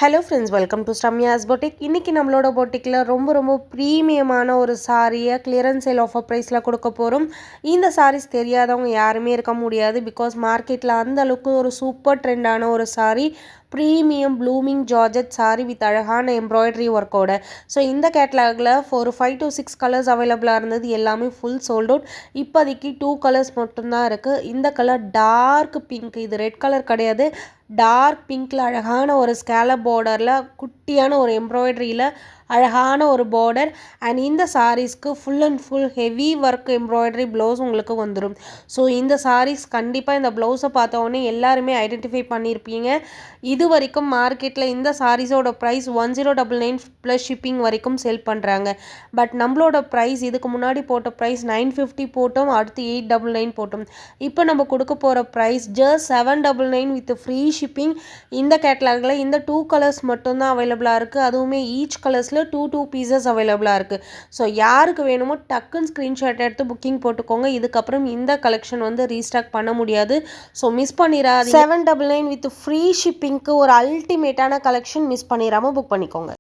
Hello friends, welcome to Sramya's boutique. இன்றைக்கி நம்மளோட பொட்டிக்கில் ரொம்ப ப்ரீமியமான ஒரு சாரியை கிளியரன்ஸ் சேல் ஆஃபர் ப்ரைஸில் கொடுக்க போகிறோம். இந்த சாரீஸ் தெரியாதவங்க யாருமே இருக்க முடியாது. பிகாஸ் மார்க்கெட்டில் அந்த அளவுக்கு ஒரு சூப்பர் ட்ரெண்டான ஒரு sari, premium blooming georgette sari with அழகான எம்ப்ராய்டரி ஒர்க்கோட. ஸோ இந்த கேட்லாகில் ஒரு 5 to 6 கலர்ஸ் அவைலபிளாக இருந்தது. எல்லாமே ஃபுல் சோல்ட் அவுட். இப்போதைக்கு 2 கலர்ஸ் மட்டும்தான் இருக்குது. இந்த கலர் டார்க் பிங்க், இது ரெட் கலர் கிடையாது, டார்க் பிங்க்கில் அழகான ஒரு ஸ்கேலப் பார்டரில் குட்டியான ஒரு எம்ப்ராய்டரியில் அழகான ஒரு பார்டர். அண்ட் இந்த சாரீஸ்க்கு full and full heavy work embroidery blouse உங்களுக்கு வந்துடும். ஸோ இந்த சாரீஸ் கண்டிப்பாக இந்த ப்ளவுஸை பார்த்தோன்னே எல்லாருமே ஐடென்டிஃபை பண்ணியிருப்பீங்க. இது வரைக்கும் மார்க்கெட்டில் இந்த சாரீஸோட ப்ரைஸ் 1099 ப்ளஸ் ஷிப்பிங் வரைக்கும் செல் பண்ணுறாங்க. பட் நம்மளோட ப்ரைஸ் இதுக்கு முன்னாடி போட்ட ப்ரைஸ் 950 போட்டோம், அடுத்து 899 போட்டோம். இப்போ நம்ம கொடுக்க போகிற price just 799 with free shipping. இந்த கேட்லாகில் இந்த 2 கலர்ஸ் மட்டும்தான் அவைலபிளாக இருக்குது. அதுவுமே ஈச் கலர்ஸில் 2 பீசஸ் அவைலபிளாக இருக்குது. ஸோ யாருக்கு வேணுமோ டக்குன்னு ஸ்க்ரீன்ஷாட் எடுத்து புக்கிங் போட்டுக்கோங்க. இதுக்கப்புறம் இந்த கலெக்ஷன் ரீஸ்டாக் பண்ண முடியாது. ஸோ மிஸ் பண்ணிடாதீங்க. 799 வித் ஃப்ரீ ஷிப்பிங்க்கு ஒரு அல்டிமேட்டான கலெக்ஷன், மிஸ் பண்ணிடாமல் புக் பண்ணிக்கோங்க.